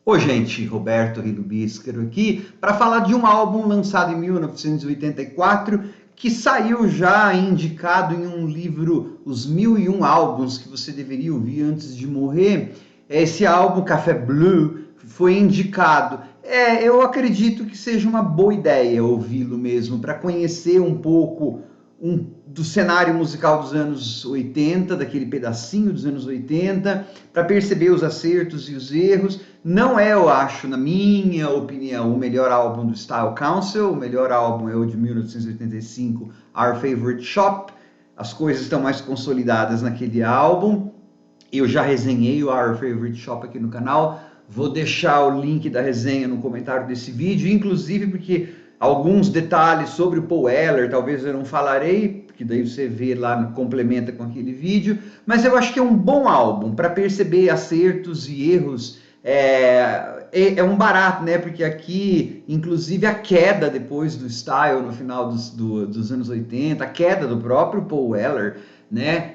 Oi, gente, Roberto Rino Bíscaro aqui para falar de um álbum lançado em 1984 que saiu já indicado em um livro, Os 1001 Álbuns que você deveria ouvir antes de morrer. Esse álbum, Café Bleu, foi indicado. Eu acredito que seja uma boa ideia ouvi-lo mesmo, para conhecer um pouco do cenário musical dos anos 80, daquele pedacinho dos anos 80, para perceber os acertos e os erros. Não é, eu acho, na minha opinião, o melhor álbum do Style Council. O melhor álbum é o de 1985, Our Favorite Shop. As coisas estão mais consolidadas naquele álbum. Eu já resenhei o Our Favorite Shop aqui no canal. Vou deixar o link da resenha no comentário desse vídeo, inclusive porque alguns detalhes sobre o Paul Weller talvez eu não falarei, porque daí você vê lá, complementa com aquele vídeo. Mas eu acho que é um bom álbum para perceber acertos e erros. É um barato, né? Porque aqui, inclusive, a queda depois do Style no final dos anos 80, a queda do próprio Paul Weller, né?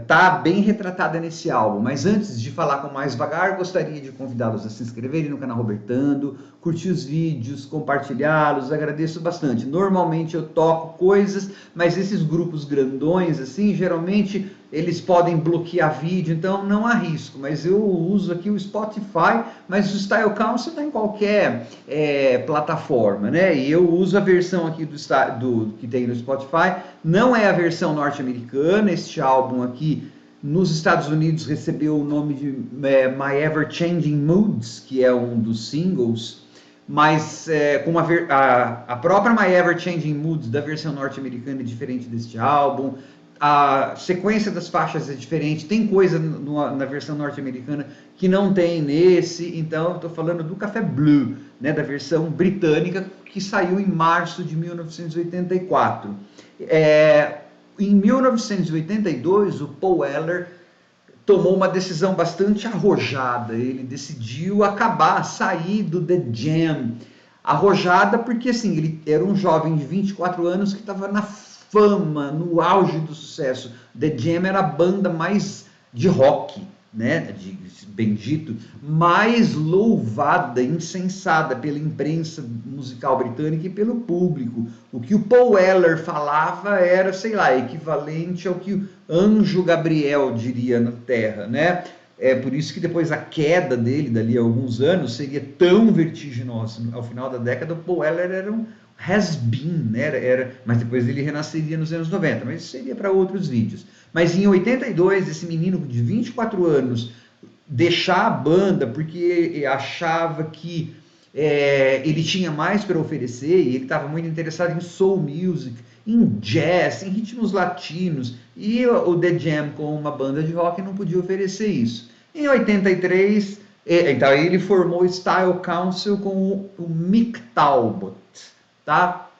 Tá bem retratada nesse álbum. Mas antes de falar com mais vagar, gostaria de convidá-los a se inscreverem no canal Robertando, curtir os vídeos, compartilhá-los, agradeço bastante. Normalmente eu toco coisas, mas esses grupos grandões, assim, geralmente eles podem bloquear vídeo, então não arrisco, mas eu uso aqui o Spotify, mas o Style Council está em qualquer plataforma, né? E eu uso a versão aqui do que tem no Spotify, não é a versão norte-americana. Este álbum aqui nos Estados Unidos recebeu o nome de My Ever Changing Moods, que é um dos singles, mas com a própria My Ever Changing Moods da versão norte-americana é diferente deste álbum. A sequência das faixas é diferente, tem coisa na versão norte-americana que não tem nesse. Então eu estou falando do Café Bleu, né, da versão britânica, que saiu em março de 1984. Em 1982, o Paul Weller tomou uma decisão bastante arrojada. Ele decidiu sair do The Jam. Arrojada porque, assim, ele era um jovem de 24 anos que estava na fama, no auge do sucesso. The Jam era a banda mais de rock, né, bendito, mais louvada, incensada pela imprensa musical britânica e pelo público. O que o Paul Weller falava era, sei lá, equivalente ao que o anjo Gabriel diria na Terra, né? É por isso que depois a queda dele, dali a alguns anos, seria tão vertiginosa. Ao final da década, o Paul Weller era um has-been, né? Mas depois ele renasceria nos anos 90, mas isso seria para outros vídeos. Mas em 82, esse menino de 24 anos deixar a banda porque achava que ele tinha mais para oferecer, e ele estava muito interessado em soul music, em jazz, em ritmos latinos, e o The Jam, como uma banda de rock, não podia oferecer isso. Em 83, então ele formou o Style Council com o Mick Talbot, tá?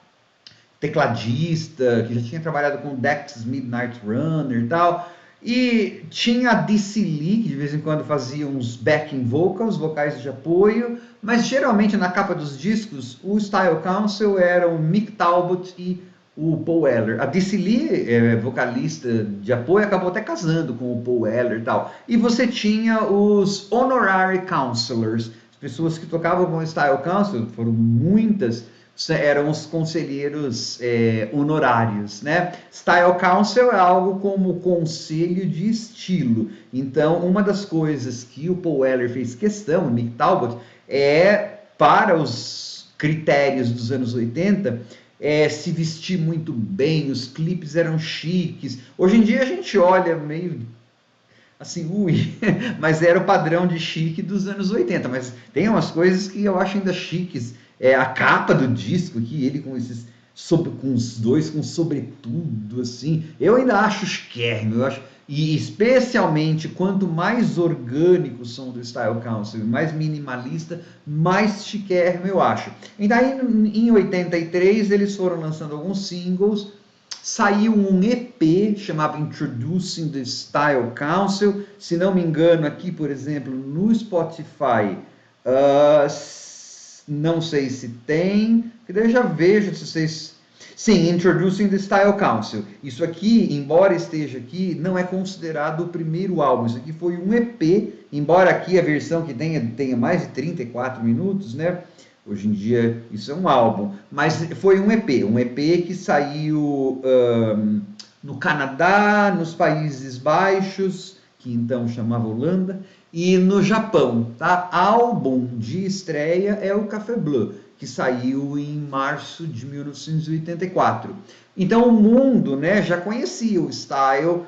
Tecladista, que já tinha trabalhado com Dex's Midnight Runner e tal. E tinha a Dee Lee, que de vez em quando fazia uns backing vocals, vocais de apoio, mas geralmente na capa dos discos, o Style Council era o Mick Talbot e o Paul Weller. A Dee Lee, vocalista de apoio, acabou até casando com o Paul Weller e tal. E você tinha os Honorary Counselors, as pessoas que tocavam com o Style Council, foram muitas, eram os conselheiros honorários, né? Style Council é algo como conselho de estilo. Então, uma das coisas que o Paul Weller fez questão, o Mick Talbot, para os critérios dos anos 80, se vestir muito bem, os clipes eram chiques. Hoje em dia a gente olha meio assim, mas era o padrão de chique dos anos 80, mas tem umas coisas que eu acho ainda chiques. A capa do disco aqui, ele com os dois com sobretudo, assim, eu ainda acho chiquérrimo, eu acho, e especialmente quanto mais orgânico o som do Style Council, mais minimalista, mais chiquérrimo eu acho. E daí em 83 eles foram lançando alguns singles, saiu um EP chamado Introducing the Style Council, se não me engano aqui, por exemplo, no Spotify, não sei se tem, que daí eu já vejo se vocês... Sim, Introducing the Style Council. Isso aqui, embora esteja aqui, não é considerado o primeiro álbum. Isso aqui foi um EP, embora aqui a versão que tenha mais de 34 minutos, né? Hoje em dia isso é um álbum, mas foi um EP que saiu no Canadá, nos Países Baixos, que então chamava Holanda, e no Japão, tá? Álbum de estreia é o Café Bleu, que saiu em março de 1984. Então o mundo, né, já conhecia o Style,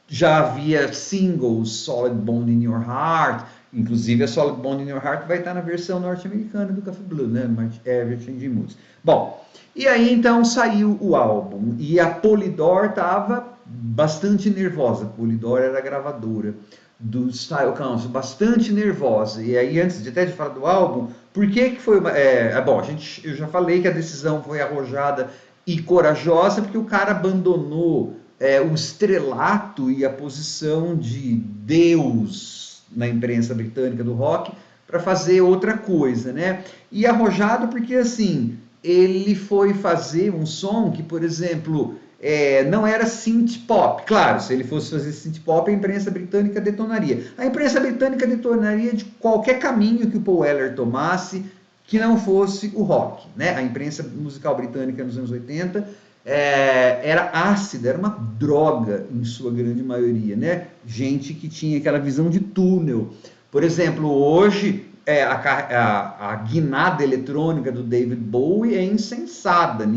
já havia singles, Solid Bone in Your Heart, inclusive a Solid Bone in Your Heart vai estar na versão norte-americana do Café Bleu, né, Ever Changing Moods. Bom, e aí então saiu o álbum, e a Polydor estava bastante nervosa, a Polydor era a gravadora do Style Council, bastante nervosa. E aí, antes de falar do álbum, por que foi uma, bom, eu já falei que a decisão foi arrojada e corajosa, porque o cara abandonou o estrelato e a posição de Deus na imprensa britânica do rock para fazer outra coisa, né? E arrojado porque, assim, ele foi fazer um som que, por exemplo, não era synth pop. Claro, se ele fosse fazer synth pop, a imprensa britânica detonaria. A imprensa britânica detonaria de qualquer caminho que o Paul Weller tomasse que não fosse o rock, né? A imprensa musical britânica nos anos 80 era ácida, era uma droga em sua grande maioria, né? Gente que tinha aquela visão de túnel. Por exemplo, hoje a guinada eletrônica do David Bowie é insensada,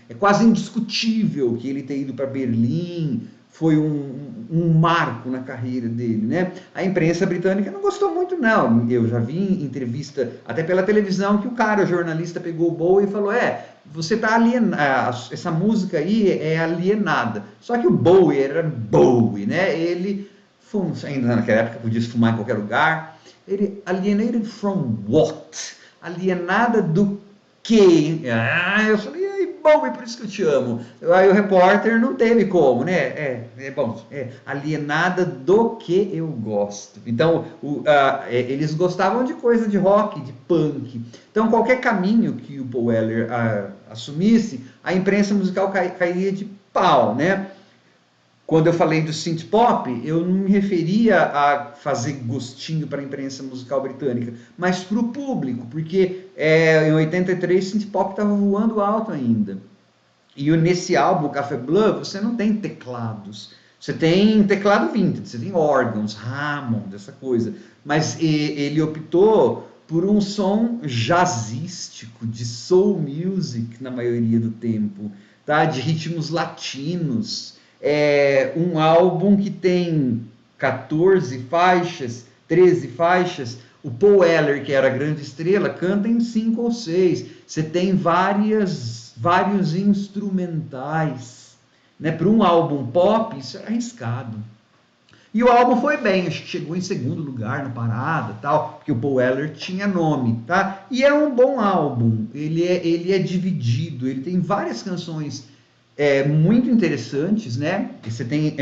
é quase indiscutível que ele ter ido para Berlim, foi um marco na carreira dele, né? A imprensa britânica não gostou muito, não. Eu já vi em entrevista, até pela televisão, que o jornalista, pegou o Bowie e falou, você está alienado, essa música aí é alienada. Só que o Bowie era Bowie, né? Ele, ainda naquela época, podia fumar em qualquer lugar. Ele, alienated from what? Alienada do quê? Eu falei, Bowie, por isso que eu te amo. Aí o repórter não teve como, né? Alienada do que eu gosto. Então, eles gostavam de coisa de rock, de punk. Então, qualquer caminho que o Paul Weller assumisse, a imprensa musical cairia de pau, né? Quando eu falei do synth pop, eu não me referia a fazer gostinho para a imprensa musical britânica, mas para o público, porque em 83 synth pop estava voando alto ainda. E nesse álbum, Café Bleu, você não tem teclados. Você tem teclado vintage, você tem órgãos, Hammond, essa coisa. Mas ele optou por um som jazzístico, de soul music na maioria do tempo, tá? De ritmos latinos. Um álbum que tem 14 faixas, 13 faixas. O Paul Weller, que era a grande estrela, canta em 5 ou 6. Você tem vários instrumentais, né? Para um álbum pop, isso é arriscado. E o álbum foi bem, acho que chegou em segundo lugar na parada, tal, porque o Paul Weller tinha nome, tá? E é um bom álbum, ele é dividido, ele tem várias canções muito interessantes, né? E você tem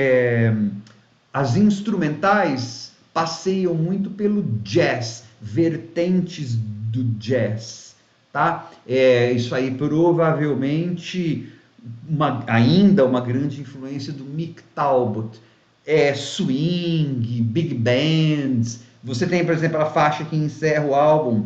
as instrumentais passeiam muito pelo jazz, vertentes do jazz, tá? Isso aí provavelmente ainda uma grande influência do Mick Talbot, swing, big bands. Você tem, por exemplo, a faixa que encerra o álbum,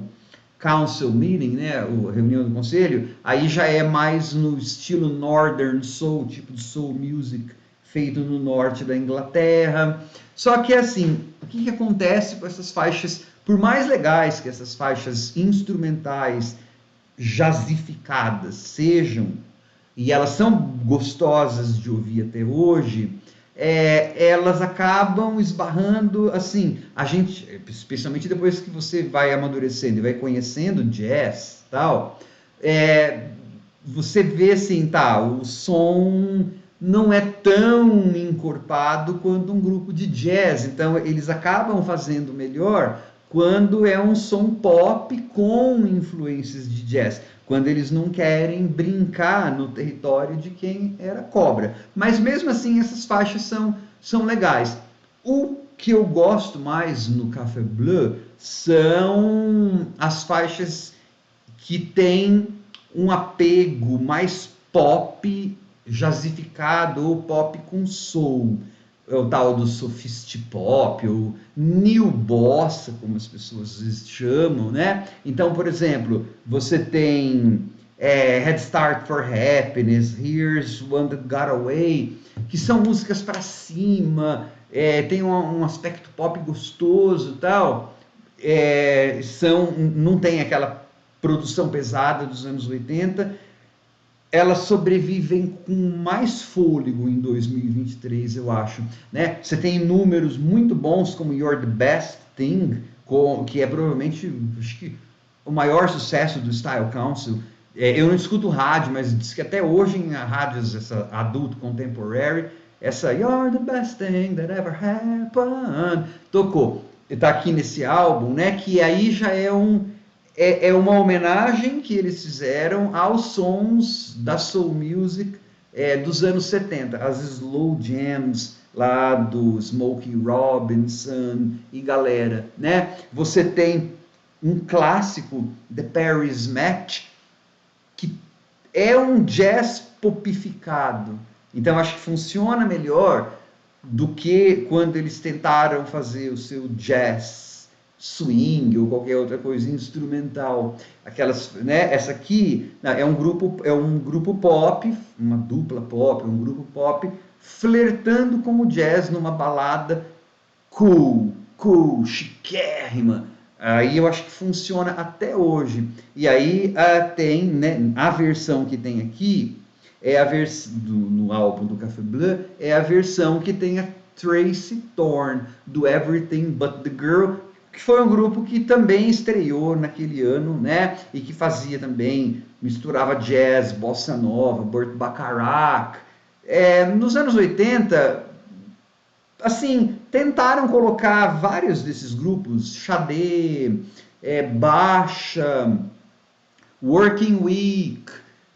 Council Meeting, né, a reunião do conselho, aí já é mais no estilo Northern Soul, tipo de soul music, feito no norte da Inglaterra. Só que assim, o que acontece com essas faixas, por mais legais que essas faixas instrumentais jazzificadas sejam, e elas são gostosas de ouvir até hoje, elas acabam esbarrando, assim, a gente, especialmente depois que você vai amadurecendo e vai conhecendo jazz, tal, você vê assim, tá, o som não é tão encorpado quanto um grupo de jazz, então eles acabam fazendo melhor quando é um som pop com influências de jazz, quando eles não querem brincar no território de quem era cobra. Mas mesmo assim, essas faixas são legais. O que eu gosto mais no Café Bleu são as faixas que têm um apego mais pop jazzificado ou pop com soul. É o tal do sophisti-pop, ou new bossa, como as pessoas às vezes chamam, né? Então, por exemplo, você tem Head Start for Happiness, Here's One That Got Away, que são músicas para cima, tem um aspecto pop gostoso e tal, não tem aquela produção pesada dos anos 80, elas sobrevivem com mais fôlego em 2023, eu acho, né? Você tem números muito bons como You're the Best Thing, que é provavelmente, acho que, o maior sucesso do Style Council. Eu não escuto rádio, mas diz que até hoje em rádios essa adulto contemporary, essa You're the Best Thing That Ever Happened tocou. Está aqui nesse álbum, né? Que aí já é uma homenagem que eles fizeram aos sons da soul music dos anos 70, as slow jams lá do Smokey Robinson e galera, né? Você tem um clássico, The Paris Match, que é um jazz popificado. Então acho que funciona melhor do que quando eles tentaram fazer o seu jazz swing ou qualquer outra coisa instrumental. Aquelas, né? Essa aqui é um grupo pop, uma dupla pop, um grupo pop flertando com o jazz numa balada cool, chiquérrima. Aí eu acho que funciona até hoje. E aí tem, né, a versão que tem aqui é a versão no álbum do Café Bleu, é a versão que tem a Tracy Thorn do Everything But the Girl, que foi um grupo que também estreou naquele ano, né? E que fazia também, misturava jazz, bossa nova, Burt Bacharach. Nos anos 80, assim, tentaram colocar vários desses grupos, Xadê, Baixa, Working Week,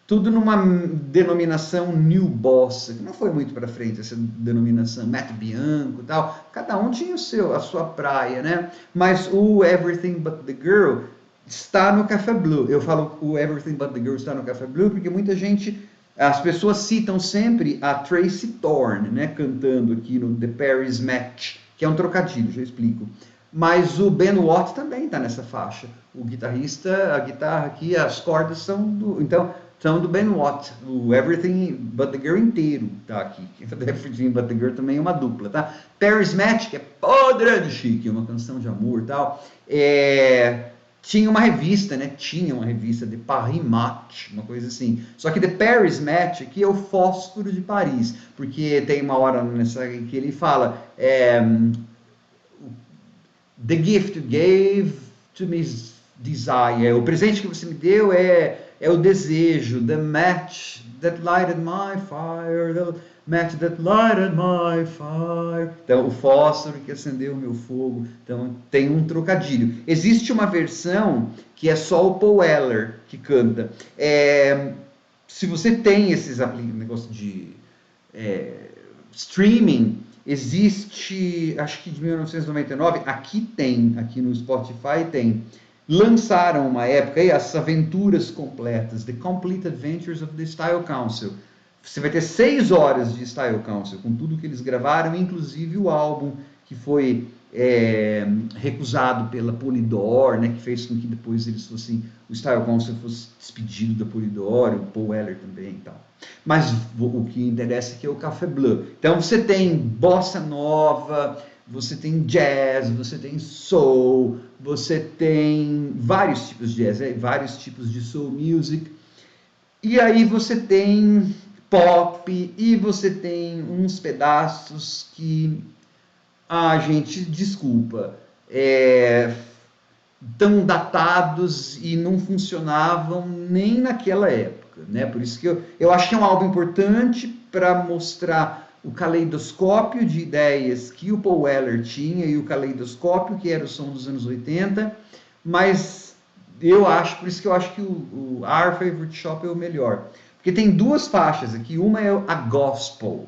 tudo numa denominação New Bossa, que não foi muito para frente essa denominação, Matt Bianco e tal, cada um tinha a sua praia, né? Mas o Everything But the Girl está no Café Bleu. Eu falo o Everything But the Girl está no Café Bleu porque muita gente, as pessoas citam sempre a Tracy Thorn, né, cantando aqui no The Paris Match, que é um trocadilho, já explico. Mas o Ben Watt também está nessa faixa. O guitarrista, a guitarra aqui, as cordas são do Ben Watt. O Everything But the Girl inteiro tá aqui. Everything But the Girl também é uma dupla, tá? Paris Match, que é podre de chique, uma canção de amor e tal. Tinha uma revista, né? Tinha uma revista de Paris Match, uma coisa assim. Só que The Paris Match aqui é o fósforo de Paris, porque tem uma hora nessa que ele fala The gift you gave to me is desire. O presente que você me deu é o desejo. The match that lighted my fire. The match that lighted my fire. Então, o fósforo que acendeu o meu fogo. Então, tem um trocadilho. Existe uma versão que é só o Paul Weller que canta. Se você tem esses negócio de streaming, existe, acho que de 1999, aqui no Spotify tem. Lançaram uma época aí as aventuras completas, The Complete Adventures of the Style Council. Você vai ter 6 horas de Style Council, com tudo que eles gravaram, inclusive o álbum que foi recusado pela Polydor, né, que fez com que depois eles fossem, o Style Council fosse despedido da Polydor, o Paul Weller também e tal. Mas o que interessa é que é o Café Bleu. Então você tem bossa nova, você tem jazz, você tem soul, você tem vários tipos de jazz, vários tipos de soul music, e aí você tem pop, e você tem uns pedaços que, gente, desculpa, tão datados e não funcionavam nem naquela época, né? Por isso que eu acho que é um álbum importante para mostrar o caleidoscópio de ideias que o Paul Weller tinha e o caleidoscópio que era o som dos anos 80, mas por isso que eu acho que o Our Favorite Shop é o melhor. Porque tem 2 faixas aqui, uma é a Gospel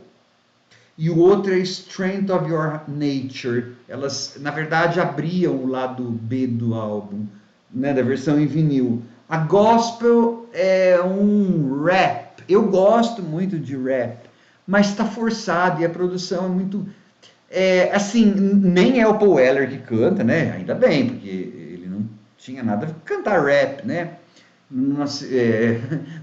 e o outro é Strength of Your Nature. Elas, na verdade, abriam o lado B do álbum, né, da versão em vinil. A Gospel é um rap Eu gosto muito de rap, mas está forçado e a produção é muito... assim, nem é o Paul Weller que canta, né? Ainda bem, porque ele não tinha nada a cantar rap, né?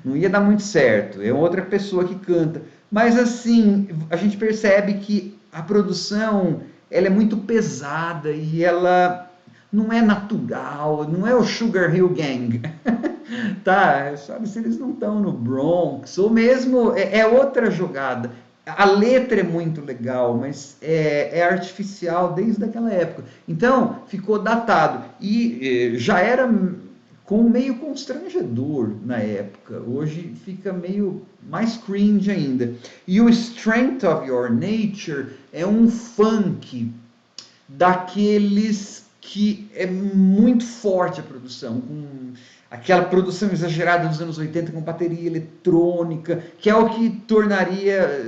Não ia dar muito certo. É outra pessoa que canta. Mas assim, a gente percebe que a produção ela é muito pesada e ela não é natural, não é o Sugar Hill Gang. Tá, sabe, se eles não estão no Bronx, ou mesmo é outra jogada. A letra é muito legal, mas é artificial desde aquela época. Então, ficou datado. E já era meio constrangedor na época. Hoje fica meio mais cringe ainda. E o Strength of Your Nature é um funk daqueles que é muito forte a produção, com aquela produção exagerada dos anos 80 com bateria eletrônica, que é o que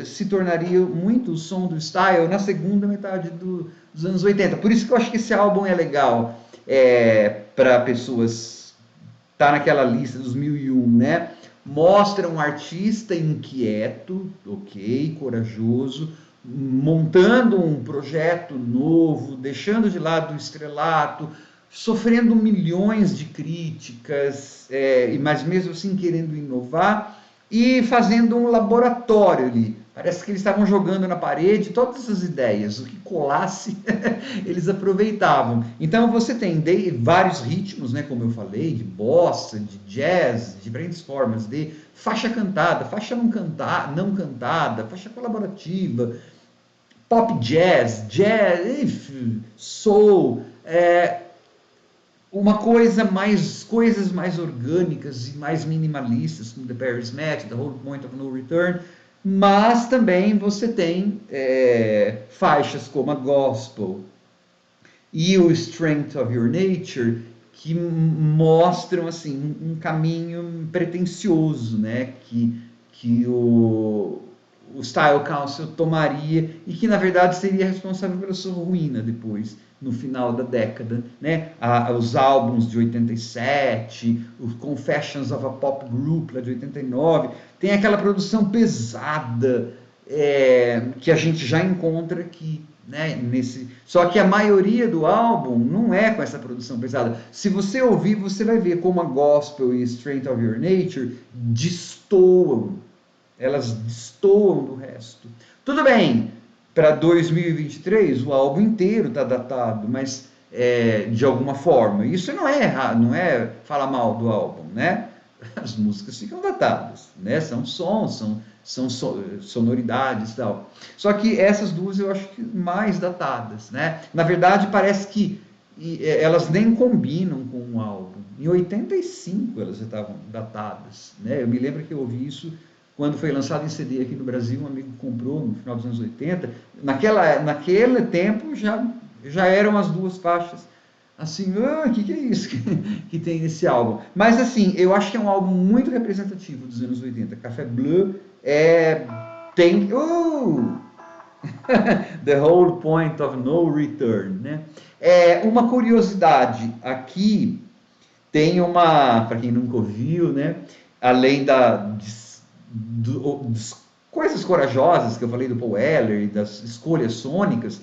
se tornaria muito o som do Style na segunda metade dos anos 80. Por isso que eu acho que esse álbum é legal para pessoas tá naquela lista dos 1001, né? Mostra um artista inquieto, ok, corajoso, montando um projeto novo, deixando de lado o estrelato, sofrendo milhões de críticas, mas mesmo assim querendo inovar e fazendo um laboratório ali. Parece que eles estavam jogando na parede todas essas ideias, o que colasse eles aproveitavam. Então você tem vários ritmos, né, como eu falei, de bossa, de jazz, de diferentes formas, de faixa cantada, faixa não cantada, faixa colaborativa, pop jazz, soul, coisas mais orgânicas e mais minimalistas, como The Paris Match, The Whole Point of No Return, mas também você tem faixas como a Gospel e o Strength of Your Nature, que mostram assim, um caminho pretensioso, né, que o Style Council tomaria e que na verdade seria responsável pela sua ruína depois, no final da década, né? Os álbuns de 87, os Confessions of a Pop Group lá de 89, tem aquela produção pesada que a gente já encontra aqui, né? Só que a maioria do álbum não é com essa produção pesada. Se você ouvir, você vai ver como a Gospel e Strength of Your Nature elas destoam do resto. Tudo bem, para 2023 o álbum inteiro está datado, mas de alguma forma. Isso não é errado, não é falar mal do álbum, né? As músicas ficam datadas, né? São sons, são sonoridades e tal. Só que essas duas eu acho que mais datadas, né? Na verdade, parece que elas nem combinam com o álbum. Em 85 elas já estavam datadas, né? Eu me lembro que eu ouvi isso quando foi lançado em CD aqui no Brasil, um amigo comprou no final dos anos 80. Naquele tempo já eram as duas faixas. Assim, o que é isso que tem nesse álbum? Mas assim, eu acho que é um álbum muito representativo dos anos 80. Café Bleu tem... The Whole Point of No Return, né? Uma curiosidade, aqui tem para quem nunca ouviu, né? Além das coisas corajosas que eu falei do Paul Weller e das escolhas sônicas,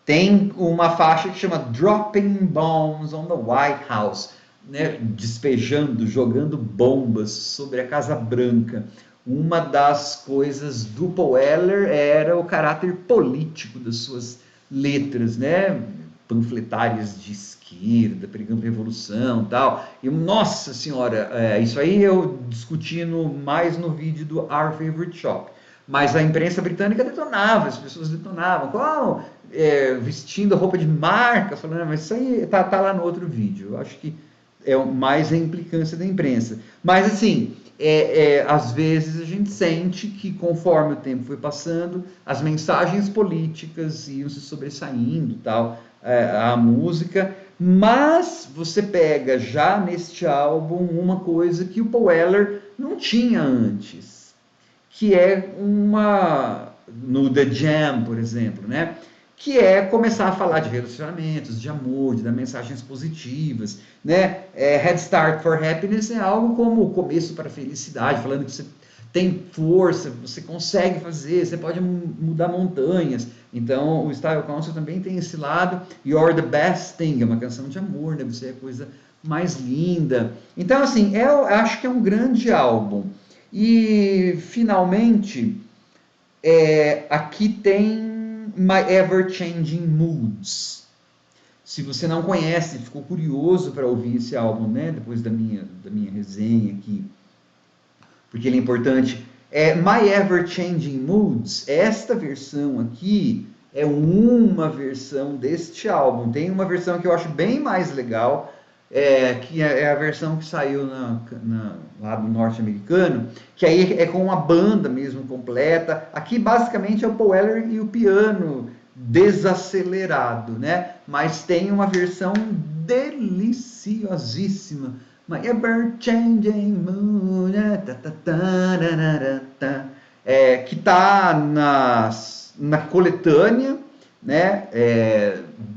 tem uma faixa que chama Dropping Bombs on the White House, né? Jogando bombas sobre a Casa Branca. Uma das coisas do Paul Weller era o caráter político das suas letras, né? Panfletárias de esquerda, pregando revolução e tal. E, nossa senhora, isso aí eu discuti mais no vídeo do Our Favorite Shop. Mas a imprensa britânica detonava, as pessoas detonavam, vestindo roupa de marca, falando, mas isso aí tá lá no outro vídeo. Eu acho que é mais a implicância da imprensa. Mas assim, às vezes a gente sente que conforme o tempo foi passando, as mensagens políticas iam se sobressaindo, tal, a música, mas você pega já neste álbum uma coisa que o Paul Weller não tinha antes, que é no The Jam, por exemplo, né? que é começar a falar de relacionamentos, de amor, de dar mensagens positivas, né? Head Start for Happiness é algo como o começo para a felicidade, falando que você tem força, você consegue fazer, você pode mudar montanhas. Então, o Style Council também tem esse lado. You're the Best Thing, é uma canção de amor, né? Você é a coisa mais linda. Então, assim, eu acho que é um grande álbum. E, finalmente, aqui tem My Ever Changing Moods. Se você não conhece, ficou curioso para ouvir esse álbum, né? Depois da minha resenha aqui, porque ele é importante. My Ever Changing Moods, esta versão aqui é uma versão deste álbum. Tem uma versão que eu acho bem mais legal, que é a versão que saiu lá do norte-americano, que aí é com uma banda mesmo completa. Aqui basicamente é o Paul Weller e o piano desacelerado, né? Mas tem uma versão deliciosíssima. My Ever Changing Mood, que está na coletânea, né,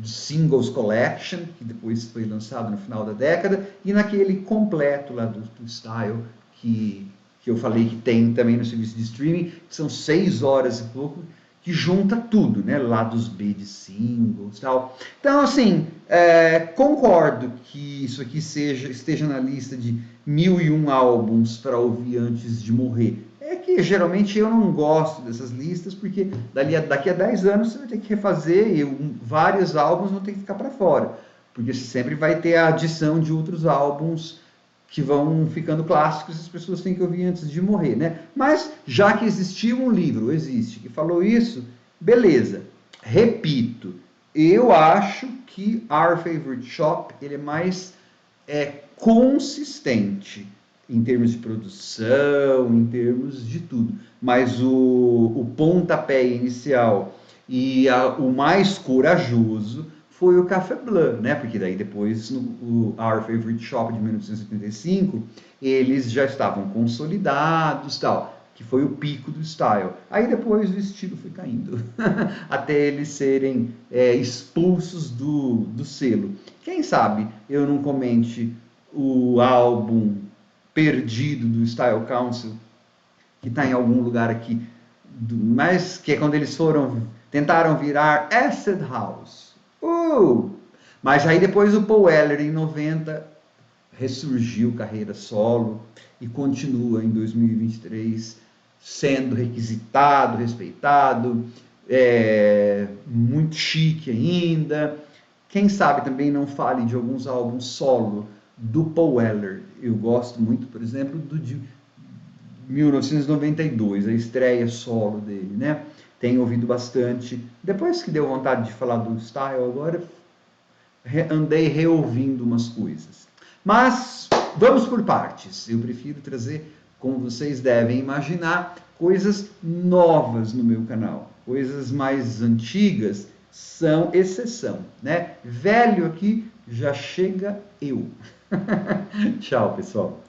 Singles Collection, que depois foi lançado no final da década, e naquele completo lá do Style, que eu falei que tem também no serviço de streaming, que são 6 horas e pouco, que junta tudo, né, lados B de singles e tal. Então, assim, concordo que isso aqui esteja na lista de 1001 álbuns para ouvir antes de morrer. É que geralmente eu não gosto dessas listas, porque daqui a 10 anos você vai ter que refazer e vários álbuns vão ter que ficar para fora, porque você sempre vai ter a adição de outros álbuns que vão ficando clássicos e as pessoas têm que ouvir antes de morrer, né? Mas já que existiu um livro, existe, que falou isso, beleza. Repito, eu acho que Our Favorite Shop ele é mais consistente em termos de produção, em termos de tudo. Mas o pontapé inicial e o mais corajoso foi o Café Blanc, né? Porque daí depois, no Our Favorite Shop de 1975, eles já estavam consolidados, tal, que foi o pico do style. Aí depois o estilo foi caindo, até eles serem expulsos do selo. Quem sabe eu não comente o álbum perdido do Style Council, que está em algum lugar aqui, mas que é quando eles tentaram virar Acid House. Mas aí depois o Paul Weller, em 90, ressurgiu carreira solo e continua em 2023 sendo requisitado, respeitado, muito chique ainda. Quem sabe também não fale de alguns álbuns solo do Paul Weller. Eu gosto muito, por exemplo, do de 1992, a estreia solo dele, né? Tenho ouvido bastante. Depois que deu vontade de falar do Style, agora andei reouvindo umas coisas. Mas vamos por partes. Eu prefiro trazer, como vocês devem imaginar, coisas novas no meu canal. Coisas mais antigas são exceção, né? Velho aqui já chega eu. Tchau, pessoal.